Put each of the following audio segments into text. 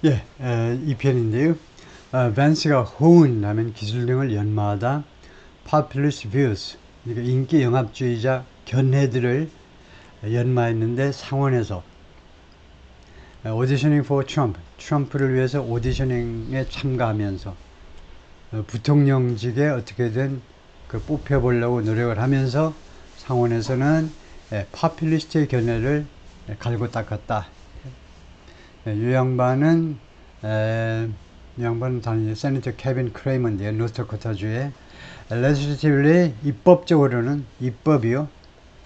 예, 이 편인데요. 밴스가 호응이라면 기술 등을 연마하다. populist views, 그러니까 인기 영합주의자 견해들을 연마했는데 상원에서 auditioning for Trump, 트럼프를 위해서 오디셔닝에 참가하면서 부통령직에 어떻게든 뽑혀보려고 노력을 하면서 상원에서는 파퓰리스트의 견해를 갈고 닦았다. 이 양반은 당연히 세니터 케빈 크레이먼인데요. 노스다코타주의 legislatively 입법적으로는 입법이요.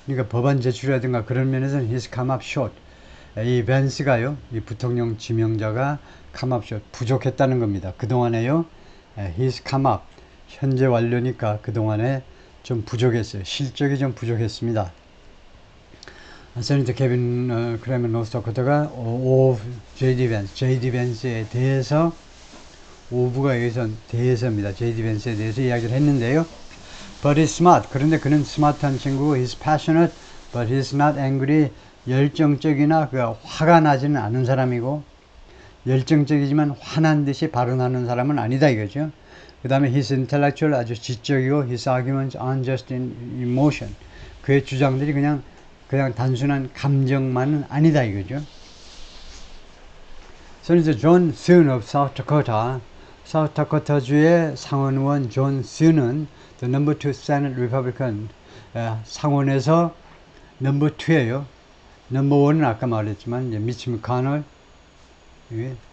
그러니까 법안 제출이라든가 그런 면에서는 he's come up short. 이 벤스가요, 이 부통령 지명자가 come up short, 부족했다는 겁니다. 그동안에요, he's come up, 현재 완료니까 그동안에 좀 부족했어요. 실적이 좀 부족했습니다. 세니터 케빈 크레이먼 노스다코타가 J.D. 벤스에 대해서 오브가 여기서 대해서입니다. J.D. 벤스에 대해서 이야기를 했는데요. But he's smart. 그런데 그는 스마트한 친구고 he's passionate, but he's not angry. 열정적이나 화가 나지는 않은 사람이고 열정적이지만 화난 듯이 발언하는 사람은 아니다 이거죠. 그 다음에 his intellectual 아주 지적이고 his arguments aren't just in emotion. 그의 주장들이 그냥 단순한 감정만은 아니다 이거죠. Senator John Thune of South Dakota, 사우스다코타주의 상원의원 존 스유는 the number 2 Senate Republican, 상원에서 넘버 2예요. 넘버 1은 아까 말했지만 이제 미치 미카널,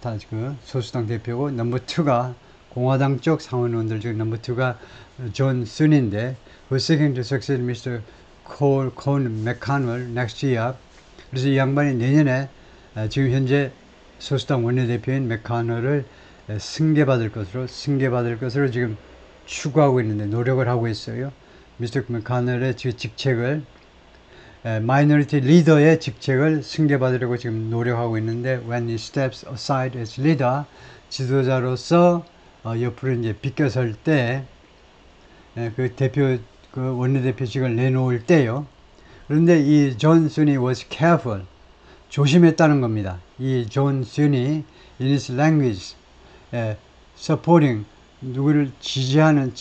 다 소수당 대표고 넘버 2가 공화당 쪽 상원의원들 중 넘버 2가 존 스유인데 who's seeking to succeed Mr. Cohn McConnell next year. 그래서 이 양반이 내년에 지금 현재 소수당 원내대표인 맥카널을 승계받을 것으로 지금 추구하고 있는데 노력을 하고 있어요. 미스터 맥카널의 직책을 마이너리티 리더의 직책을 승계받으려고 지금 노력하고 있는데 when he steps aside as leader, 지도자로서 옆으로 이제 비껴설 때 그 원내대표직을 내놓을 때요. 그런데 이 존 순이 was careful, 조심했다는 겁니다. 이 존 순이 in his language, supporting, 누구를 지지하는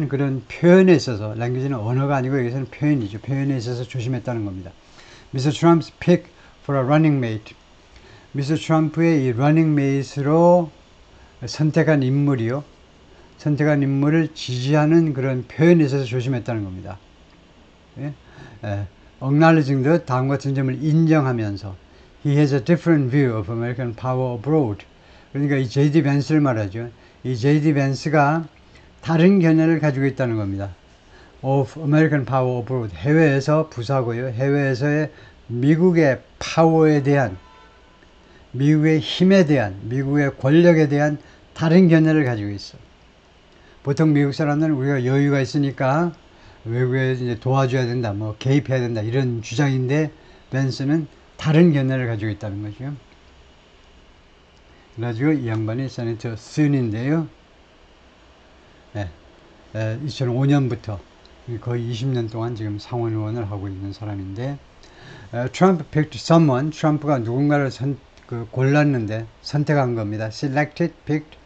그런 표현에 있어서, language는 언어가 아니고 여기서는 표현이죠. 표현에 있어서 조심했다는 겁니다. Mr. Trump's pick for a running mate, 미스터 트럼프의 이 running mate로 선택한 인물을 지지하는 그런 표현에 있어서 조심했다는 겁니다. acknowledging 듯 다음 같은 점을 인정하면서 he has a different view of American power abroad. 그러니까 이 J.D. 벤스를 말하죠. 이 J.D. 벤스가 다른 견해를 가지고 있다는 겁니다. of American power abroad. 해외에서 부사고요. 해외에서의 미국의 파워에 대한, 미국의 힘에 대한, 미국의 권력에 대한 다른 견해를 가지고 있어. 보통 미국 사람들은 우리가 여유가 있으니까 외국에 이제 도와줘야 된다, 개입해야 된다, 이런 주장인데, 벤스는 다른 견해를 가지고 있다는 거죠. 그래가지고 이 양반이 세네터 스윈인데요. 2005년부터 거의 20년 동안 지금 상원의원을 하고 있는 사람인데, 트럼프 picked someone, 트럼프가 누군가를 골랐는데, 선택한 겁니다. selected, picked,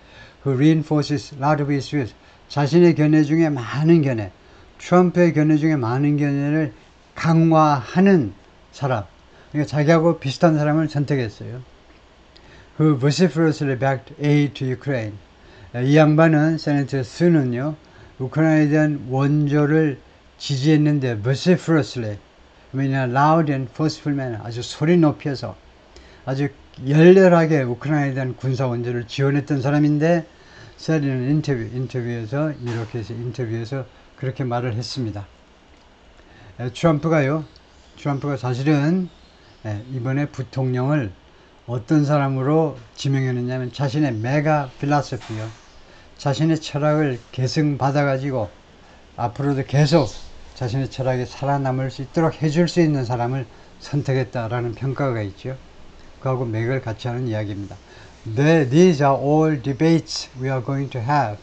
who reinforces a lot of his views. 자신의 견해 중에 많은 견해, 트럼프의 견해 중에 많은 견해를 강화하는 사람, 그러니까 자기하고 비슷한 사람을 선택했어요. who vociferously backed aid to Ukraine. 이 양반은, 세네터 스는요, 우크라이나에 대한 원조를 지지했는데 vociferously, loud and forceful manner, 아주 소리 높여서 아주 열렬하게 우크라이나에 대한 군사 원조를 지원했던 사람인데, 세리는 인터뷰에서 그렇게 말을 했습니다. 트럼프가 사실은 이번에 부통령을 어떤 사람으로 지명했느냐면 자신의 메가 필라소피요, 자신의 철학을 계승받아 가지고 앞으로도 계속 자신의 철학이 살아남을 수 있도록 해줄 수 있는 사람을 선택했다라는 평가가 있죠. 그하고 맥을 같이 하는 이야기입니다. These are all debates we are going to have.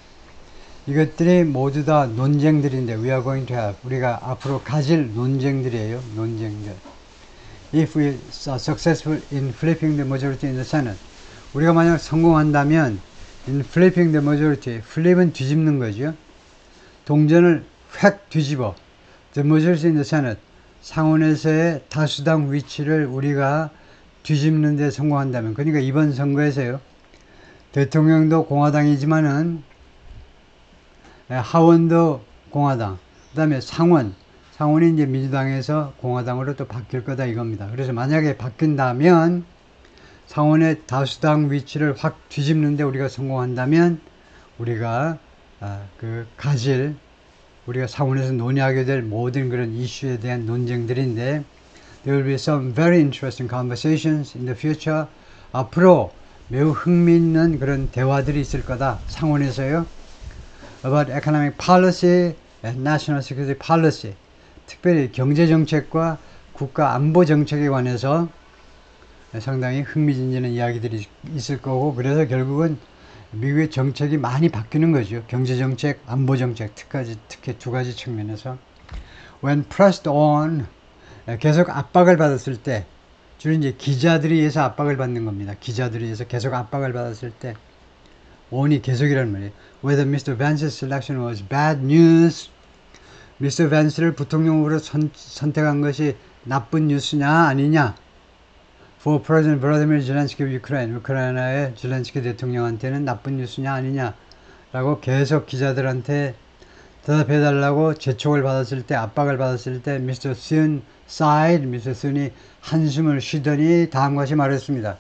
이것들이 모두 다 논쟁들인데, we are going to have, 우리가 앞으로 가질 논쟁들이에요. 논쟁들. If we are successful in flipping the majority in the Senate, 우리가 만약 성공한다면 in flipping the majority, flip은 뒤집는 거죠. 동전을 획 뒤집어 the majority in the Senate, 상원에서의 다수당 위치를 우리가 뒤집는 데 성공한다면, 그러니까 이번 선거에서요, 대통령도 공화당이지만은 하원도 공화당, 그 다음에 상원이 이제 민주당에서 공화당으로 또 바뀔 거다 이겁니다. 그래서 만약에 바뀐다면 상원의 다수당 위치를 확 뒤집는데 우리가 성공한다면 우리가 우리가 상원에서 논의하게 될 모든 그런 이슈에 대한 논쟁들인데, there will be some very interesting conversations in the future. 앞으로 매우 흥미있는 그런 대화들이 있을 거다, 상원에서요. about economic policy and national security policy. 특별히 경제정책과 국가 안보 정책에 관해서 상당히 흥미진진한 이야기들이 있을 거고, 그래서 결국은 미국의 정책이 많이 바뀌는 거죠. 경제정책, 안보정책, 특히 두 가지 측면에서. When pressed on, 계속 압박을 받았을 때, 주로 이제 기자들에 의해서 압박을 받는 겁니다. 기자들에 의해서 계속 압박을 받았을 때, on이 계속이라는 말이에요. Whether Mr. Vance's selection was bad news, Mr. Vance를 부통령으로 선택한 것이 나쁜 뉴스냐 아니냐, for President Vladimir Zelensky of Ukraine, 우크라이나의 젤렌스키 대통령한테는 나쁜 뉴스냐 아니냐 라고 계속 기자들한테 대답해달라고 재촉을 받았을 때, 압박을 받았을 때 Mr. Sun sighed, Mr. Sun이 한숨을 쉬더니 다음과 같이 말했습니다.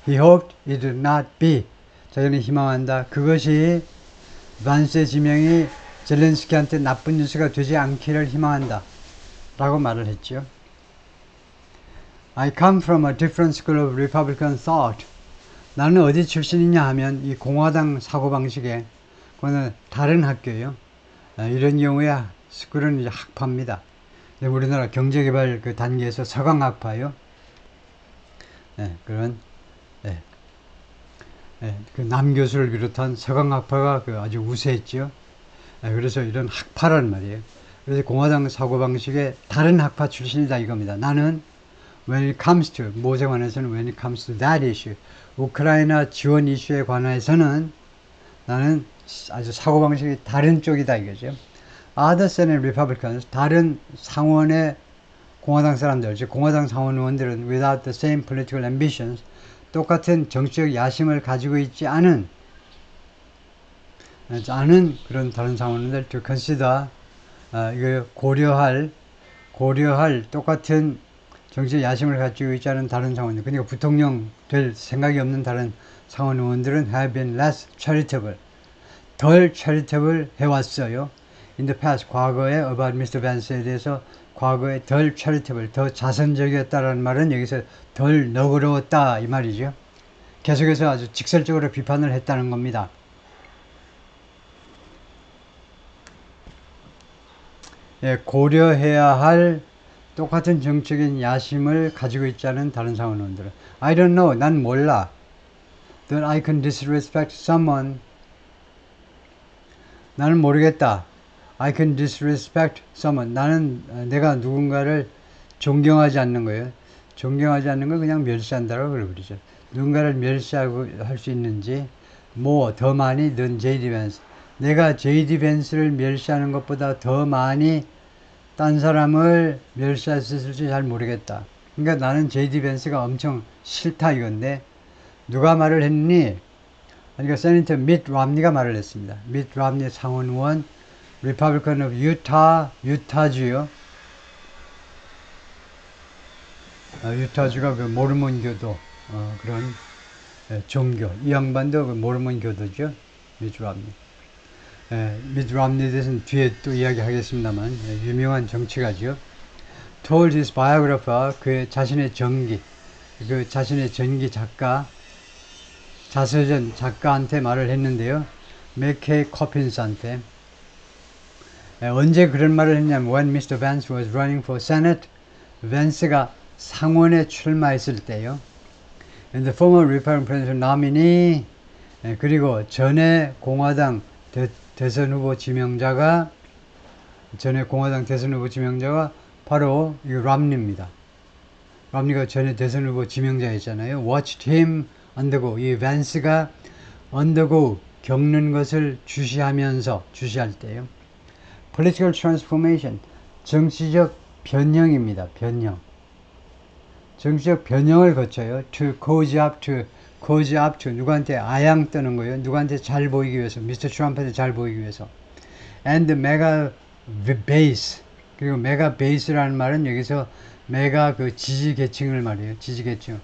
He hoped it would not be, 자기는 희망한다, 그것이 반스의 지명이 젤렌스키한테 나쁜 뉴스가 되지 않기를 희망한다 라고 말을 했죠. I come from a different school of Republican thought. 나는 어디 출신이냐 하면 이 공화당 사고방식에, 그거는 다른 학교예요. 이런 경우에 스쿨은 이제 학파입니다. 우리나라 경제개발 그 단계에서 서강학파요. 그런 그 남교수를 비롯한 서강학파가 아주 우세했죠. 그래서 이런 학파란 말이에요. 그래서 공화당 사고방식의 다른 학파 출신이다 이겁니다. 나는 when it comes to, 무엇에 관해서는 when it comes to that issue, 우크라이나 지원 이슈에 관해서는 나는 아주 사고방식이 다른 쪽이다 이거죠. Other Senate Republicans, 다른 상원의 공화당 사람들, 즉 공화당 상원 의원들은 without the same political ambitions, 똑같은 정치적 야심을 가지고 있지 않은 그런 다른 상원들 to consider, 이거 고려할 똑같은 정치적 야심을 가지고 있지 않은 다른 상원들, 그러니까 부통령 될 생각이 없는 다른 상원 의원들은 have been less charitable, 덜 charitable 해왔어요. In the past, 과거에 about Mr. Vance에 대해서 과거에 덜 charitable, 더 자선적이었다라는 말은 여기서 덜 너그러웠다 이 말이죠. 계속해서 아주 직설적으로 비판을 했다는 겁니다. 고려해야 할 똑같은 정책인 야심을 가지고 있지 않은 다른 상원 의원들은 I don't know, 난 몰라. That I can disrespect someone, 나는 모르겠다. I can disrespect someone, 나는 내가 누군가를 존경하지 않는 거예요. 존경하지 않는 걸 그냥 멸시한다라고 그러죠. 누군가를 멸시하고 할 수 있는지 더 많이 than J.D. Vance, 내가 J.D. Vance를 멸시하는 것보다 더 많이 딴 사람을 멸시할 수 있을지 잘 모르겠다. 그러니까 나는 J.D. Vance가 엄청 싫다 이건데, 누가 말을 했니? 그러니까 세니터 미트 람니가 말을 했습니다. 미트 람니 상원 의원, Republican of Utah, 유타주요. 유타주가 그 모르몬교도 그런 종교, 이 양반도 그 모르몬교도죠. 미트 람니. 미트 람니에 대해서는 뒤에 또 이야기하겠습니다만, 유명한 정치가죠. told his biographer, 그 자신의 전기 작가, 자서전 작가한테 말을 했는데요. 맥케이 커핀스한테. 언제 그런 말을 했냐면 when Mr. Vance was running for Senate, 밴스가 상원에 출마했을 때요. And the former Republican presidential nominee, 그리고 전에 공화당 대선 후보 지명자가 바로 이 람니입니다. 람니가 전에 대선 후보 지명자였잖아요. Watched him undergo. 이 밴스가 undergo, 겪는 것을 주시할 때요. political transformation, 정치적 변형입니다. 변형. 정치적 변형을 거쳐요. to cause up to 누구한테 아양 뜨는 거예요. 누구한테 잘 보이기 위해서, 미스터 트럼프한테 잘 보이기 위해서. and mega base, 그리고 메가 베이스라는 말은 여기서 메가 그 지지 계층을 말해요. 지지 계층.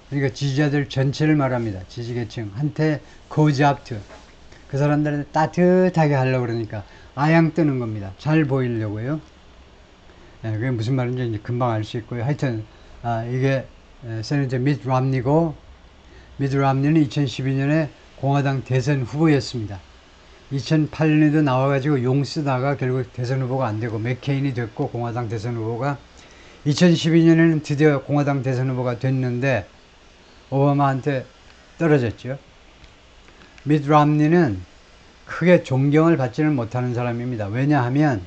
그러니까 지지자들 전체를 말합니다. 지지 계층 한테 cause up to, 그 사람들한테 따뜻하게 하려고 그러니까 아양 뜨는 겁니다. 잘 보이려고요. 예, 그게 무슨 말인지 이제 금방 알 수 있고요. 하여튼 이게 세네터 미트 람니고, 미트 람니는 2012년에 공화당 대선 후보였습니다. 2008년에도 나와가지고 용 쓰다가 결국 대선 후보가 안 되고 맥케인이 됐고, 공화당 대선 후보가 2012년에는 드디어 공화당 대선 후보가 됐는데 오바마한테 떨어졌죠. 미트 람니는 크게 존경을 받지는 못하는 사람입니다. 왜냐하면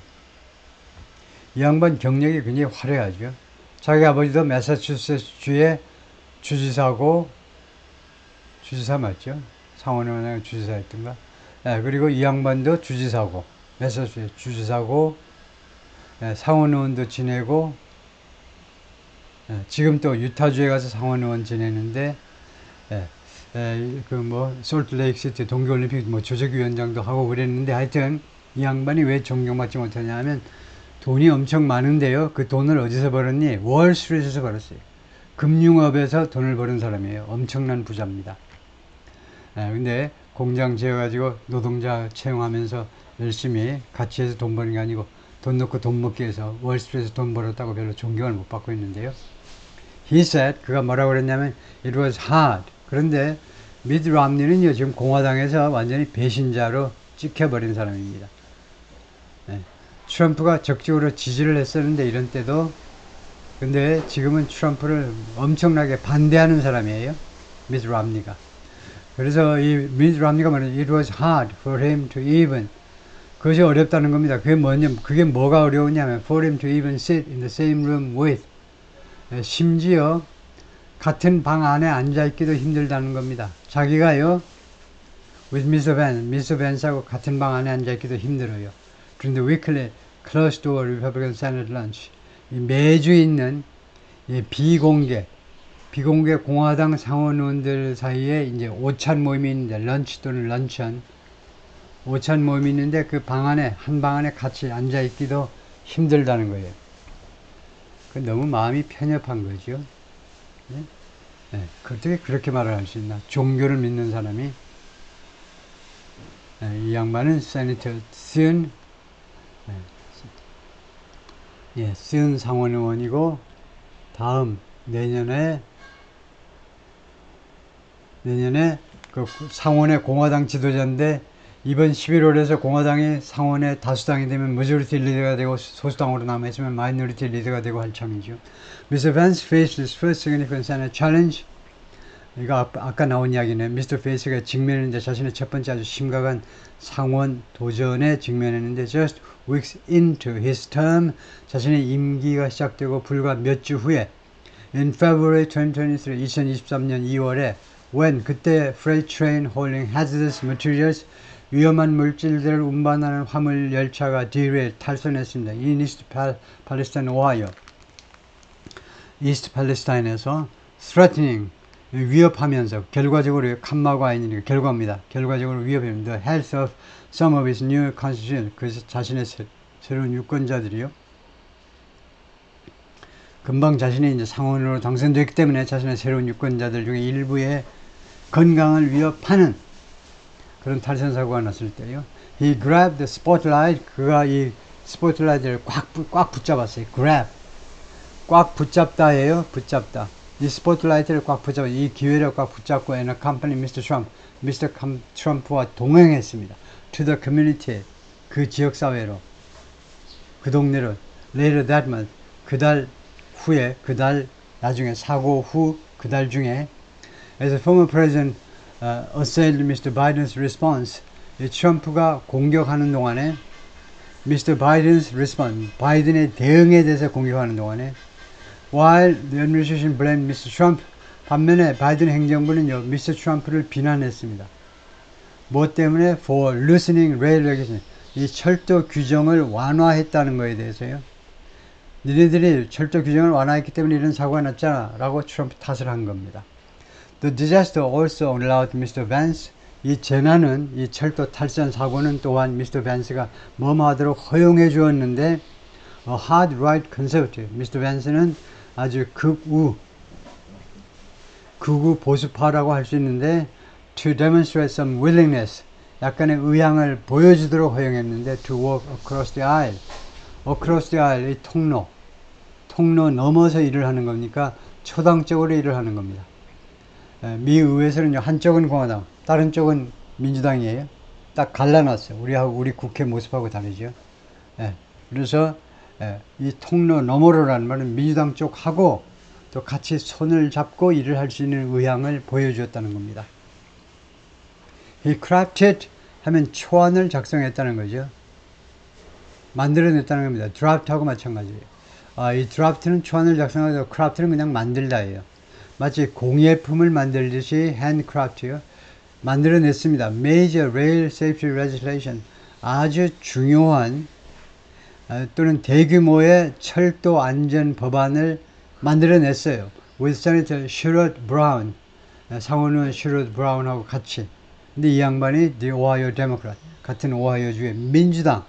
이 양반 경력이 굉장히 화려하죠. 자기 아버지도 매사추세츠주의 주지사고, 주지사 맞죠? 상원의원의 주지사였던가. 예, 그리고 이 양반도 주지사고, 매사추세츠 주지사고, 예, 상원의원도 지내고, 예, 지금 또 유타주에 가서 상원의원 지내는데, 예, 솔트레이크시티 동계올림픽 조직위원장도 하고 그랬는데, 하여튼 이 양반이 왜 존경받지 못하냐 하면 돈이 엄청 많은데요. 그 돈을 어디서 벌었니? 월스트리트에서 벌었어요. 금융업에서 돈을 버는 사람이에요. 엄청난 부자입니다. 근데 공장 지어가지고 노동자 채용하면서 열심히 같이 해서 돈 버는 게 아니고 돈 넣고 돈 먹기 위해서 월스트리트에서 돈 벌었다고 별로 존경을 못 받고 있는데요. He said, 그가 뭐라고 그랬냐면 it was hard. 그런데 미드 람니는요, 지금 공화당에서 완전히 배신자로 찍혀버린 사람입니다. 트럼프가 적극적으로 지지를 했었는데 이런 때도, 근데 지금은 트럼프를 엄청나게 반대하는 사람이에요. 미드 람니가. 그래서 이 미드 람니가 말하는 it was hard for him to even, 그것이 어렵다는 겁니다. 그게 뭐가 어려우냐면 for him to even sit in the same room with, 심지어 같은 방 안에 앉아있기도 힘들다는 겁니다. 자기가요 with Mr. Vance하고 같은 방 안에 앉아있기도 힘들어요. 그런데 weekly closed door Republican Senate lunch, 매주 있는 비공개 공화당 상원의원들 사이에 이제 오찬 모임이 있는데, 런치 또는 런천, 오찬 모임이 있는데 그 방 안에, 한 방 안에 같이 앉아있기도 힘들다는 거예요. 너무 마음이 편협한 거죠. 어떻게 그렇게 말을 할 수 있나? 종교를 믿는 사람이. 이 양반은 세네터 슨 상원의원이고, 다음 내년에 그 상원의 공화당 지도자인데, 이번 11월에서 공화당이 상원의 다수당이 되면 머저리티 리더가 되고, 소수당으로 남아있으면 마이너리티 리더가 되고 할 참이죠. Mr. Vance faced his first significant Senate challenge. 이거 아까 나온 이야기네. 미스터 페이스가 직면했는데, 자신의 첫 번째 아주 심각한 상원 도전에 직면했는데, just weeks into his term, 자신의 임기가 시작되고 불과 몇 주 후에, in February 2023, 2023년 2월에, when, 그때 freight train hauling hazardous materials, 위험한 물질들을 운반하는 화물 열차가 derail, 탈선했습니다. in East Palestine, 오하이오. 이스트 팔레스타인에서 threatening, 위협하면서, 결과적으로 칸마가 아니니까 결과입니다. 결과적으로 위협합니다. The health of some of his new constituents, 그래서 자신의 새로운 유권자들이요. 금방 자신이 이제 상원으로 당선됐기 때문에 자신의 새로운 유권자들 중에 일부의 건강을 위협하는 그런 탈선 사고가 났을 때요. He grabbed the spotlight, 그가 이 스포트라이트를 꽉 붙잡았어요. grab, 꽉 붙잡다예요. 붙잡다. 이 스포트라이트를 꽉 붙잡아, 이 기회를 꽉 붙잡고 and accompany Mr. Trump, Mr. 트럼프와 동행했습니다. To the community, 그 지역사회로, 그 동네로. Later that month, 그달 후에, 그달 나중에, 사고 후 그달 중에, as a former president assailed Mr. Biden's response, 이 트럼프가 공격하는 동안에 Mr. Biden's response, 바이든의 대응에 대해서 공격하는 동안에, while the administration blamed Mr. Trump 반면에 바이든 행정부는요, 미스터 트럼프를 비난했습니다. 뭐 때문에? For loosening rail regulation. 이 철도 규정을 완화했다는 거에 대해서요. 니네들이 철도 규정을 완화했기 때문에 이런 사고가 났잖아 라고 트럼프 탓을 한 겁니다. The disaster also allowed Mr. Vance, 이 재난은, 이 철도 탈선 사고는 또한 미스터 밴스가 뭐뭐 하도록 허용해 주었는데 A hard right conservative, 미스터 밴스는 아주 극우 보수파라고 할 수 있는데 to demonstrate some willingness, 약간의 의향을 보여주도록 허용했는데 to walk across the aisle, across the aisle, 이 통로 넘어서 일을 하는 겁니까? 초당적으로 일을 하는 겁니다. 미 의회에서는요, 한쪽은 공화당, 다른 쪽은 민주당이에요. 딱 갈라놨어요. 우리 국회 모습하고 다르죠. 그래서 이 통로 너머로라는 말은 민주당 쪽하고 또 같이 손을 잡고 일을 할 수 있는 의향을 보여주었다는 겁니다. He crafted 하면 초안을 작성했다는 거죠. 만들어냈다는 겁니다. draft하고 마찬가지예요. 이 draft는 초안을 작성하고 craft는 그냥 만들다예요. 마치 공예품을 만들듯이 handcraft요. 만들어냈습니다. Major Rail Safety Legislation, 아주 중요한 또는 대규모의 철도 안전 법안을 만들어냈어요. With Senator Sherrod Brown, 상원의원 Sherrod Brown하고 같이. 근데 이 양반이 The Ohio Democrat, 같은 오하이오주의 민주당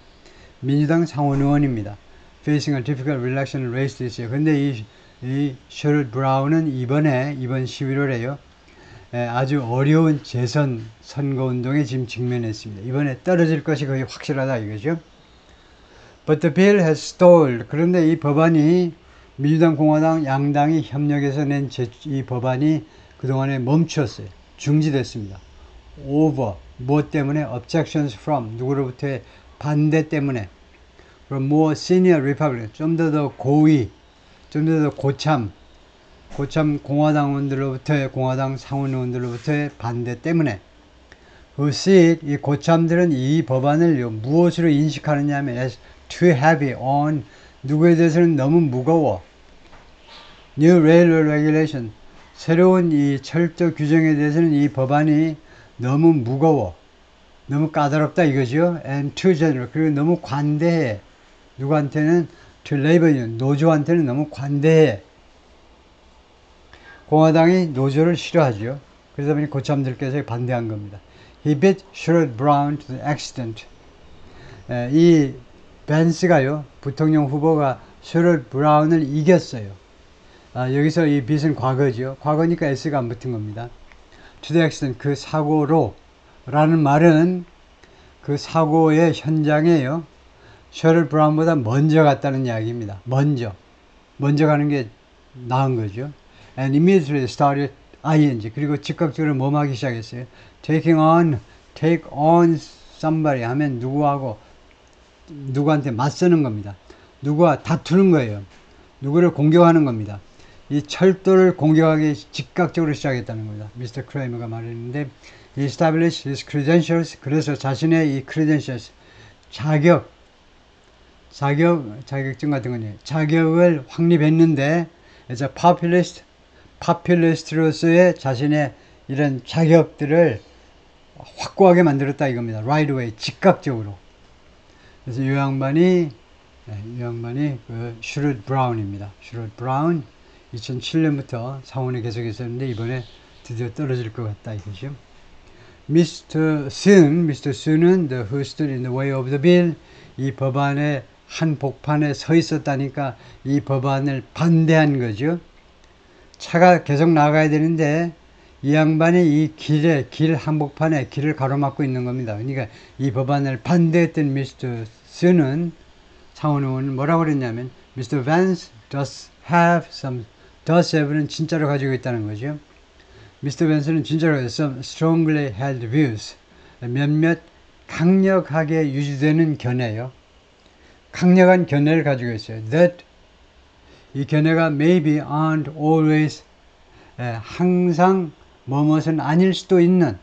상원의원입니다. Facing a difficult re-election race this year. 근데 이 Sherrod Brown은 이번 11월에요. 아주 어려운 재선 선거운동에 지금 직면했습니다. 이번에 떨어질 것이 거의 확실하다 이거죠. But the bill has stalled. 그런데 이 법안이 민주당, 공화당, 양당이 협력해서 낸 이 법안이 그동안에 멈추었어요. 중지됐습니다. Over. 뭐 때문에? Objections from. 누구로부터의 반대 때문에. From more senior Republican. 좀 더 고위, 좀 더 고참 공화당 상원의원들로부터의 반대 때문에. 이 고참들은 이 법안을 무엇으로 인식하느냐 하면 as too heavy on, 누구에 대해서는 너무 무거워. New Railroad Regulation, 새로운 이 철도 규정에 대해서는 이 법안이 너무 무거워, 너무 까다롭다 이거죠. And too general, 그리고 너무 관대해. 누구한테는? To labor union, 노조한테는 너무 관대해. 공화당이 노조를 싫어하죠. 그러다 보니 고참들께서 반대한 겁니다. He beat Sherrod Brown to the extent. 이 밴스가요, 부통령 후보가 셔럿 브라운을 이겼어요. 여기서 이 beat은 과거죠. 과거니까 S가 안 붙은 겁니다. To the extent, 그 사고로 라는 말은 그 사고의 현장에요, 셔럿 브라운보다 먼저 갔다는 이야기입니다. 먼저 가는 게 나은 거죠. And immediately started ing. 그리고 즉각적으로 뭐뭐 하기 시작했어요. take on somebody 하면 누구한테 맞서는 겁니다. 누구와 다투는 거예요. 누구를 공격하는 겁니다. 이 철도를 공격하기 즉각적으로 시작했다는 겁니다. 미스터 크레이머가 말했는데, he established his credentials. 그래서 자신의 이 credentials, 자격증 같은 거네요. 자격을 확립했는데, as a populist로서의 자신의 이런 자격들을 확고하게 만들었다 이겁니다. Right away, 즉각적으로. 그래서 이 양반이 그 셔럿 브라운입니다. 셔럿 브라운 2007년부터 상원에 계속 있었는데 이번에 드디어 떨어질 것 같다 이거죠. 미스터 스는 who stood in the way of the bill, 이 법안의 한 복판에 서 있었다니까 이 법안을 반대한 거죠. 차가 계속 나가야 되는데 이 양반이 이 길 한복판에 길을 가로막고 있는 겁니다. 그러니까 이 법안을 반대했던 미스터 스는 상원의원은 뭐라고 그랬냐면, Mr. Vance does have는 진짜로 가지고 있다는 거죠. Mr. Vance는 진짜로 some strongly held views, 몇몇 강력하게 유지되는 견해요. 강력한 견해를 가지고 있어요. That 이 견해가 maybe aren't always, 항상 뭐뭇은 아닐 수도 있는,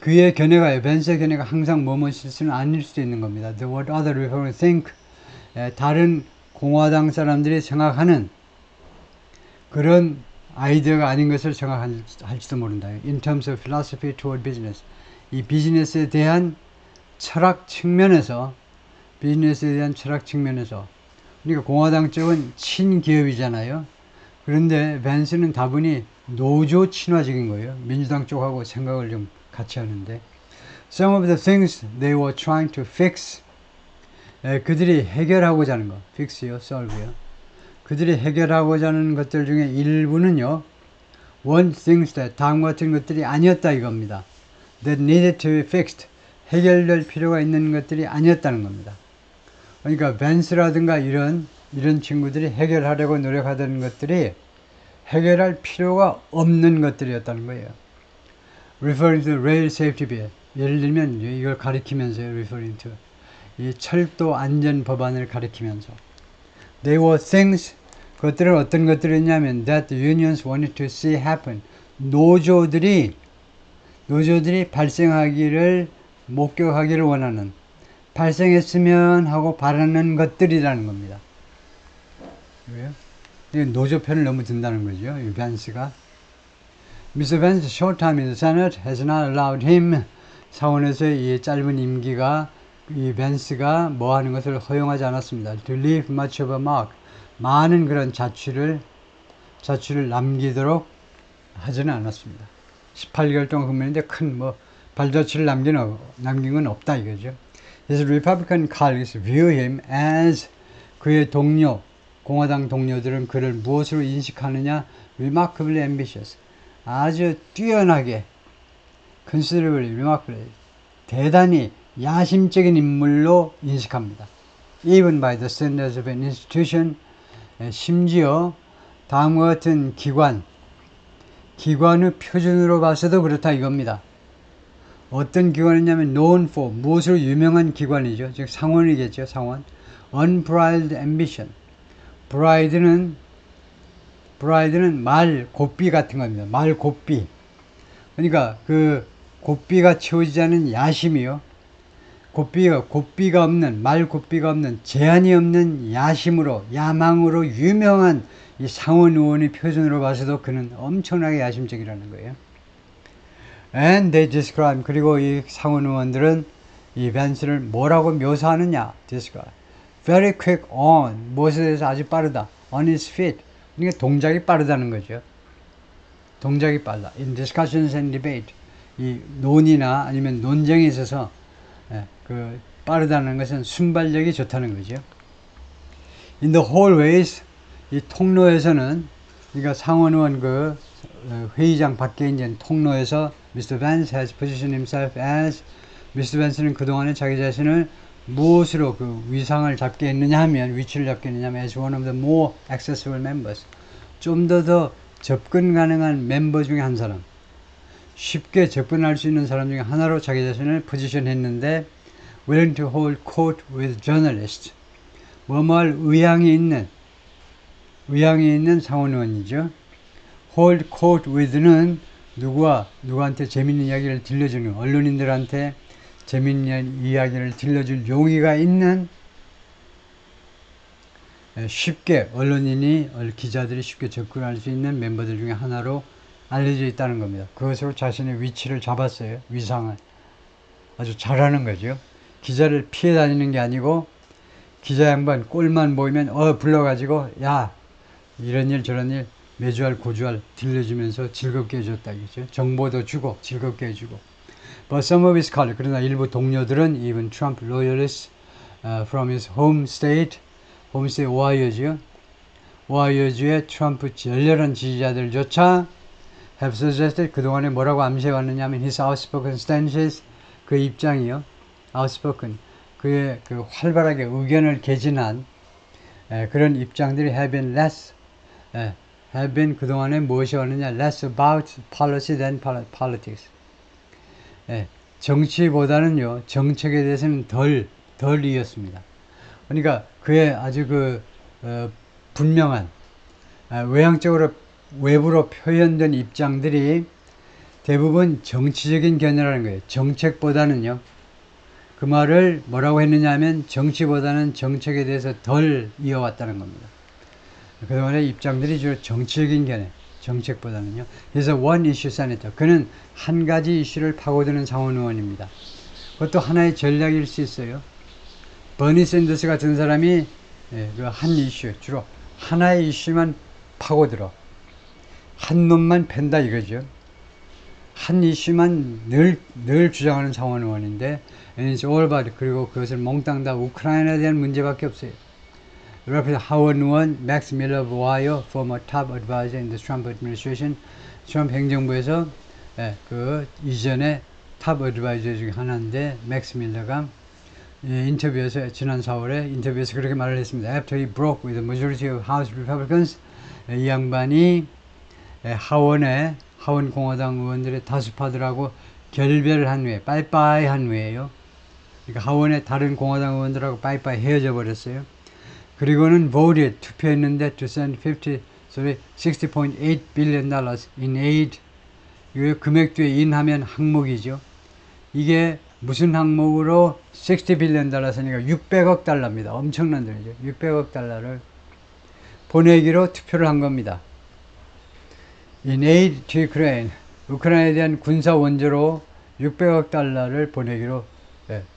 그의 견해가, 벤스의 견해가 항상 뭐뭇은 아닐 수도 있는 겁니다. The what other Republicans think, 다른 공화당 사람들이 생각하는 그런 아이디어가 아닌 것을 생각할지도 모른다. In terms of philosophy toward business. 이 비즈니스에 대한 철학 측면에서 그러니까 공화당 쪽은 친기업이잖아요. 그런데 밴스는 다분히 노조 친화적인 거예요. 민주당 쪽하고 생각을 좀 같이 하는데 Some of the things they were trying to fix 그들이 해결하고자 하는 거 fix요, solve요. 그들이 해결하고자 하는 것들 중에 일부는요 weren't things that 다음과 같은 것들이 아니었다 이겁니다. That needed to be fixed 해결될 필요가 있는 것들이 아니었다는 겁니다. 그러니까 밴스라든가 이런 친구들이 해결하려고 노력하던 것들이 해결할 필요가 없는 것들이었다는 거예요. Referring to rail safety bill. 예를 들면 이걸 가리키면서요. Referring to 이 철도 안전 법안을 가리키면서 They were things 그것들은 어떤 것들이었냐면 that the unions wanted to see happen. 노조들이 발생하기를 목격하기를 원하는 발생했으면 하고 바라는 것들이라는 겁니다. 왜요? 노조 편을 너무 든다는 거죠. 이 밴스가. Mr. Vance's short time in the Senate has not allowed him 상원에서의 이 짧은 임기가 이 밴스가 뭐 하는 것을 허용하지 않았습니다. To leave much of a mark. 많은 그런 자취를 남기도록 하지는 않았습니다. 18개월 동안 근무했는데 큰 발자취를 남긴 건 없다 이거죠. His Republican colleagues view him as 그의 동료, 공화당 동료들은 그를 무엇으로 인식하느냐? Remarkably ambitious. 아주 뛰어나게 considerably, remarkably 대단히 야심적인 인물로 인식합니다. Even by the standards of an institution 심지어 다음과 같은 기관의 표준으로 봐서도 그렇다 이겁니다. 어떤 기관이냐면 known for 무엇으로 유명한 기관이죠. 즉 상원이겠죠. 상원. Unbridled ambition. bride는 말 곱비 같은 겁니다. 말 곱비. 그러니까 그 곱비가 채워지지 않은 야심이요. 곱비가 없는 제한이 없는 야망으로 유명한 이 상원 의원의 표준으로 봐서도 그는 엄청나게 야심적이라는 거예요. And they describe 그리고 이 상원 의원들은 이 밴스를 뭐라고 묘사하느냐? describe. Very quick on 무엇에 대해서 아주 빠르다. On his feet. 그러니까 동작이 빠르다는 거죠. 동작이 빨라. In discussions and debate. 이 논의나 아니면 논쟁에 있어서 빠르다는 것은 순발력이 좋다는 거죠. In the hallways 이 통로에서는 그러니까 상원의원 회의장 밖에 있는 통로에서 Mr. Vance has positioned himself as Mr. Vance는 그동안에 자기 자신을 무엇으로 그 위치를 잡게 했느냐 하면 as one of the more accessible members 좀 더 접근 가능한 멤버 중에 한 사람 쉽게 접근할 수 있는 사람 중에 하나로 자기 자신을 포지션했는데 willing to hold court with journalists 뭐뭐할 의향이 있는 상원의원이죠. hold court with는 누구한테 재밌는 이야기를 들려주는 언론인들한테 재밌는 이야기를 들려줄 용의가 있는 쉽게 기자들이 쉽게 접근할 수 있는 멤버들 중에 하나로 알려져 있다는 겁니다. 그것으로 자신의 위치를 잡았어요. 위상을. 아주 잘하는 거죠. 기자를 피해 다니는 게 아니고 기자 양반 꼴만 보이면 불러가지고 야 이런 일 저런 일 매주할 고주할 들려주면서 즐겁게 해줬다 이거죠. 정보도 주고 즐겁게 해주고. But some of his colleagues 그러나 일부 동료들은 even Trump loyalists from his home state 오하이오죠. 오하이오주의 트럼프 열렬한 지지자들조차 have suggested 그동안에 뭐라고 암시해왔느냐 하면 his outspoken stances 그 입장이요. outspoken 그의 그 활발하게 의견을 개진한 그런 입장들이 have been 그동안에 무엇이 왔느냐 less about policy than politics 정치보다는요 정책에 대해서는 덜이었습니다. 그러니까 그의 아주 분명한 외향적으로 외부로 표현된 입장들이 대부분 정치적인 견해라는 거예요. 정책보다는요. 그 말을 뭐라고 했느냐 하면 정치보다는 정책에 대해서 덜 이어왔다는 겁니다. 그동안의 입장들이 주로 정치적인 견해, 정책보다는요. 그래서 one issue senator. 그는 한 가지 이슈를 파고드는 상원 의원입니다. 그것도 하나의 전략일 수 있어요. 버니 샌더스 같은 사람이 그 한 이슈, 주로 하나의 이슈만 파고들어. 한 놈만 팬다 이거죠. 한 이슈만 늘 주장하는 상원 의원인데, and it's all about, 그리고 그것을 몽땅 다 우크라이나에 대한 문제밖에 없어요. 하원 의원 맥스 밀러 오브 오하이오, former top advisor in the Trump administration, 트럼프 행정부에서 그 이전에 탑 어드바이저 중에 하나인데, 맥스 밀러가 인터뷰에서 지난 4월에 인터뷰에서 그렇게 말을 했습니다. After he broke with the majority of House Republicans, 이 양반이 하원 공화당 의원들의 다수파들하고 결별을 한 후에, 빠이빠이 한 후에요. 그러니까 하원의 다른 공화당 의원들하고 빠이빠이 헤어져 버렸어요. 그리고는 voted, 투표했는데 to send $60.8 billion in aid. 이 금액도에 인하면 항목이죠. 이게 무슨 항목으로 60 빌리언 달러니까 600억 달러입니다. 엄청난 돈이죠. 600억 달러를 보내기로 투표를 한 겁니다. In aid to Ukraine, 우크라이나에 대한 군사 원조로 600억 달러를 보내기로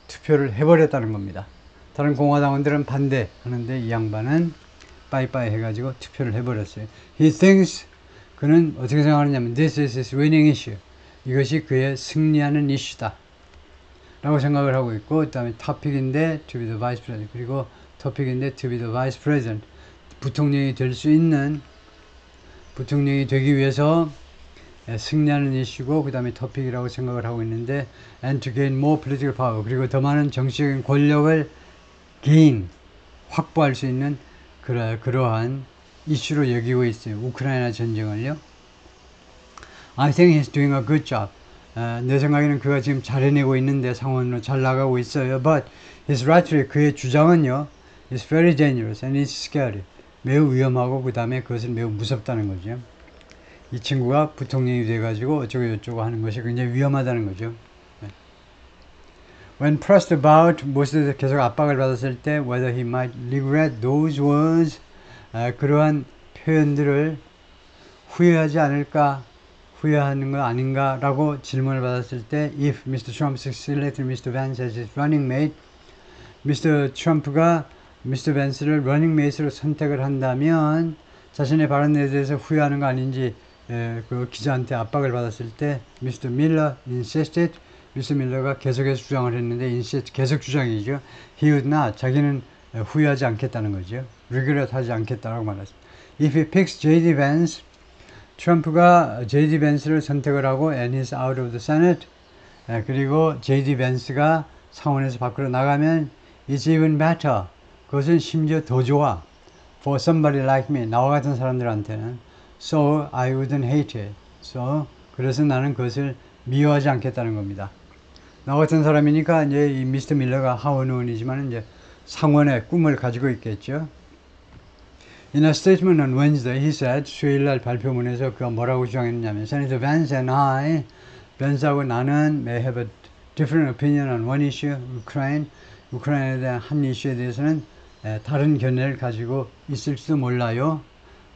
투표를 해버렸다는 겁니다. 다른 공화당원들은 반대하는데 이 양반은 빠이빠이 해가지고 투표를 해버렸어요. He thinks, 그는 어떻게 생각하느냐면 this is his winning issue. 이것이 그의 승리하는 이슈다 라고 생각을 하고 있고, 그 다음에 토픽인데 to be the vice president, 그리고 토픽인데 to be the vice president, 부통령이 될 수 있는, 부통령이 되기 위해서 승리하는 이슈고, 그 다음에 토픽이라고 생각을 하고 있는데, and to gain more political power, 그리고 더 많은 정치적인 권력을 확보할 수 있는 그러한 이슈로 여기고 있어요. 우크라이나 전쟁을요. I think he's doing a good job. 내 생각에는 그가 지금 잘 해내고 있는데, 상원으로 잘 나가고 있어요. But his rhetoric, 그의 주장은요, is very dangerous and it's scary. 매우 위험하고 그 다음에 그것은 매우 무섭다는 거죠. 이 친구가 부통령이 돼가지고 어쩌고 저쩌고 하는 것이 굉장히 위험하다는 거죠. When pressed about, 무엇에 계속 압박을 받았을 때 whether he might regret those words, 그러한 표현들을 후회하지 않을까, 후회하는 거 아닌가 라고 질문을 받았을 때, if Mr. Trump selected Mr. Vance as his running mate, Mr. 트럼프가 Mr. Vance를 running mate로 선택을 한다면 자신의 발언에 대해서 후회하는 거 아닌지 그 기자한테 압박을 받았을 때, Mr. Miller insisted, Mr. 밀러가 계속해서 주장을 했는데, insist, 계속 주장이죠. He would not, 자기는 후회하지 않겠다는 거죠. regret 하지 않겠다라고 말했습니다. If he picks J.D. Vance, 트럼프가 J.D. 벤스를 선택을 하고 and he's out of the Senate, 그리고 J.D. 벤스가 상원에서 밖으로 나가면 it's even better, 그것은 심지어 더 좋아 for somebody like me, 나와 같은 사람들한테는. So I wouldn't hate it. 그래서 나는 그것을 미워하지 않겠다는 겁니다. 나 같은 사람이니까 이제 이 미스터 밀러가 하원 의원이지만 이제 상원의 꿈을 가지고 있겠죠. In a statement on Wednesday, he said, 수요일날 발표문에서 그가 뭐라고 주장했냐면, Senator Vance and I, 벤스하고 나는 may have a different opinion on one issue, 우크라이나에 대한 한 이슈에 대해서는 다른 견해를 가지고 있을지도 몰라요.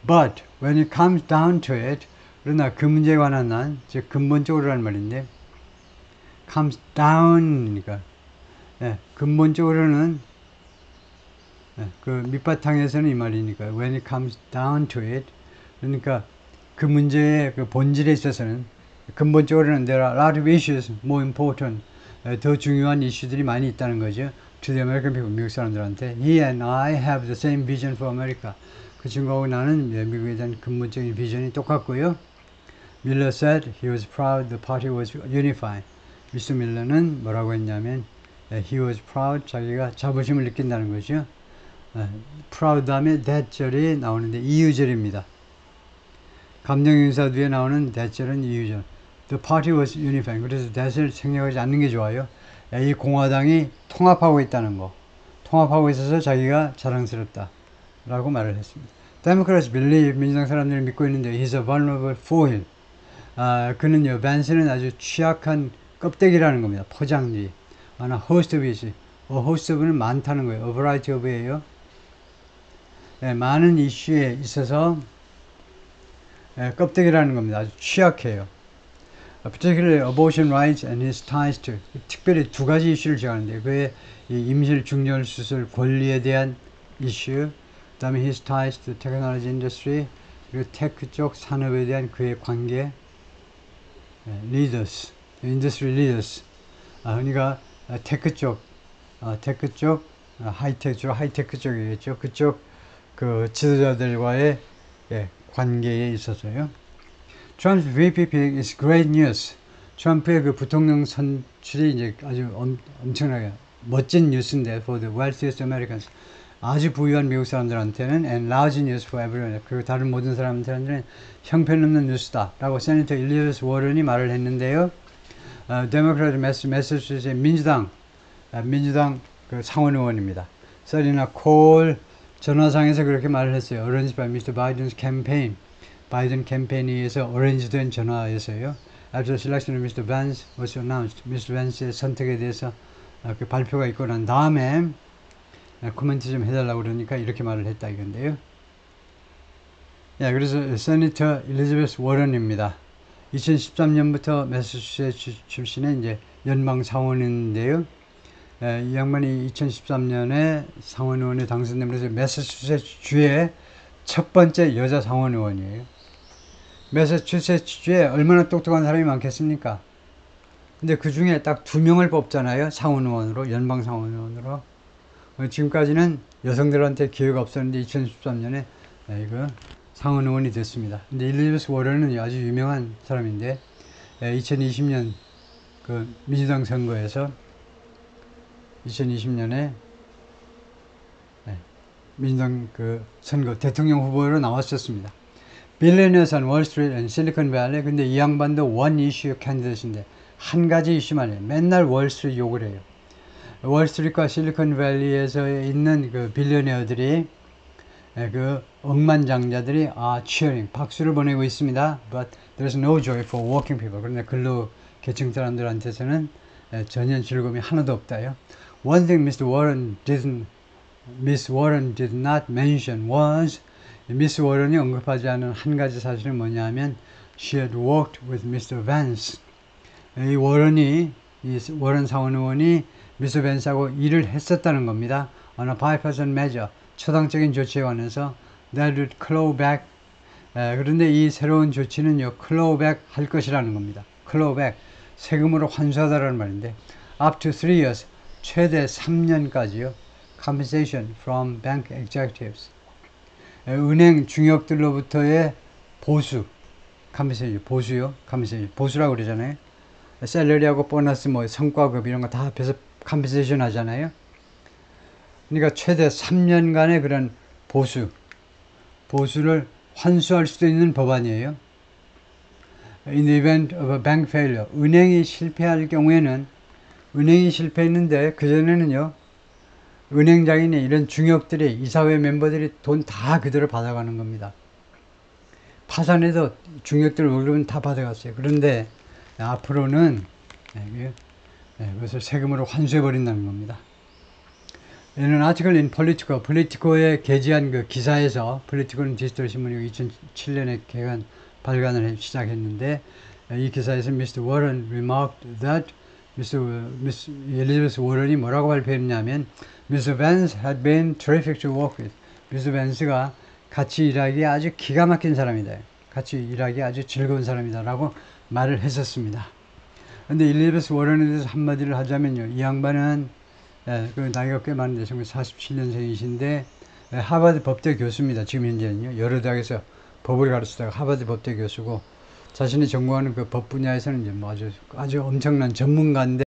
But when it comes down to it, 그러나 그 문제에 관한 난, 즉 근본적으로라는 말인데, comes down이니까 근본적으로는 그 밑바탕에서는 이 말이니까 when it comes down to it, 그러니까 그 문제의 그 본질에 있어서는 근본적으로는 there are a lot of issues more important, 더 중요한 이슈들이 많이 있다는 거죠. To the American people, 미국 사람들한테. He and I have the same vision for America. 그 친구하고 나는 미국에 대한 근본적인 비전이 똑같고요. Miller said he was proud the party was unified. 미스터 밀러는 뭐라고 했냐면 he was proud, 자기가 자부심을 느낀다는 거죠. proud 다음에 that절이 나오는데 이유절입니다. 감정인사 뒤에 나오는 that절은 이유절. The party was unified. 그래서 that을 생략하지 않는 게 좋아요. 이 공화당이 통합하고 있다는 거, 통합하고 있어서 자기가 자랑스럽다 라고 말을 했습니다. Democrats believe, 민주당 사람들이 믿고 있는데 he's a vulnerable foil. 그는요, 벤스는 아주 취약한 껍데기라는 겁니다. 포장지. 하나 host of issues. host of는 많다는 거예요. a variety of예요. 많은 이슈에 있어서 껍데기라는 겁니다. 아주 취약해요. Particularly abortion rights and his ties to, 특별히 두 가지 이슈를 제기하는데 그의 이 임실 중절 수술 권리에 대한 이슈, 그 다음에 his ties to technology industry, 그리고 테크 쪽 산업에 대한 그의 관계, leaders, industry leaders, 그러니까 테크 쪽 하이테크, 주로 하이테크 쪽이겠죠. 그쪽 그 지도자들과의 관계에 있어서요. Trump's VP pick is great news. 트럼프의 그 부통령 선출이 이제 아주 엄청나게 멋진 뉴스인데 for the wealthiest Americans. 아주 부유한 미국 사람들한테는 and lousy news for everyone. 그리고 다른 모든 사람들한테는 형편없는 뉴스다라고 세네터 일리자베스 워런이 말을 했는데요. 데모크라트 매사추세츠 민주당 그 상원 의원입니다. 서리나 콜 전화상에서 그렇게 말을 했어요. Arranged by Mr. Biden's campaign. 바이든 캠페인에 의해서 어레인지된 전화에서요. After the selection of Mr. Vance was announced. Mr. Vance의 선택에 대해서 그 발표가 있고 난 다음에 코멘트 좀 해달라고 그러니까 이렇게 말을 했다 이건데요. 그래서 세니터 일리자베스 워런입니다. 2013년부터 매사추세츠 출신의 이제 연방 상원인데요. 이 양반이 2013년에 상원 의원에 당선되면서 매사추세츠 주의 첫 번째 여자 상원 의원이에요. 매사추세츠 주에 얼마나 똑똑한 사람이 많겠습니까? 근데 그 중에 딱 2명을 뽑잖아요. 상원 의원으로, 연방 상원 의원으로. 지금까지는 여성들한테 기회가 없었는데 2013년에 이거 상원 의원이 됐습니다. 근데 일리자베스 워런은 아주 유명한 사람인데 2020년 그 민주당 선거에서 2020년에 민주당 그 선거 대통령 후보로 나왔었습니다. Billionaires on Wall Street and Silicon Valley. 근데 이 양반도 원 이슈 캔디데이트인데 한 가지 이슈만 해요. 맨날 월스트리트 욕을 해요. 월스트리트과 실리콘밸리에서 있는 그 빌리어네어들이 그 억만장자들이 cheering 박수를 보내고 있습니다. But there's no joy for working people. 그런데 근로 계층 사람들한테서는 전혀 즐거움이 하나도 없다요. One thing Miss Warren did not mention was 미스 워런이 언급하지 않은 한 가지 사실은 뭐냐면 she had worked with Mr. Vance. 이 워런 상원 의원이 미스 벤스하고 일을 했었다는 겁니다. On a bipartisan measure, 초당적인 조치에 관해서 that would claw back. 그런데 이 새로운 조치는요, claw back 할 것이라는 겁니다. claw back, 세금으로 환수하다라는 말인데 up to 3 years, 최대 3년까지요. compensation from bank executives. 은행 중역들로부터의 보수, 보수라고 그러잖아요. 샐러리하고 보너스, 성과급 이런 거 다 합해서 컴pen세이션 하잖아요. 그러니까 최대 3년간의 그런 보수를 환수할 수도 있는 법안이에요. In the event of a bank failure, 은행이 실패할 경우에는, 은행이 실패했는데 그전에는요, 은행장이나 이런 중역들이, 이사회 멤버들이 돈 다 그대로 받아가는 겁니다. 파산해도 중역들 월급은 다 받아갔어요. 그런데 앞으로는 그것을 세금으로 환수해버린다는 겁니다. 이는 아티클 인 폴리티코에 게재한 그 기사에서, 폴리티코는 디지털 신문이고 2007년에 발간을 시작했는데, 이 기사에서 Mr. Warren remarked that 미스 엘리자베스 워런이 뭐라고 발표했냐면 Mr. Vance had been terrific to work with. 미스 벤스가 같이 일하기에 아주 기가 막힌 사람이다. 같이 일하기에 아주 즐거운 사람이다 라고 말을 했었습니다. 근데 엘리자베스 워런에 대해서 한마디를 하자면요, 이 양반은 그 나이가 꽤 많은데 1947년생이신데 하버드 법대 교수입니다. 지금 현재는요, 여러 대학에서 법을 가르치다가 하버드 법대 교수고, 자신이 전공하는 그 법 분야에서는 이제 아주 엄청난 전문가인데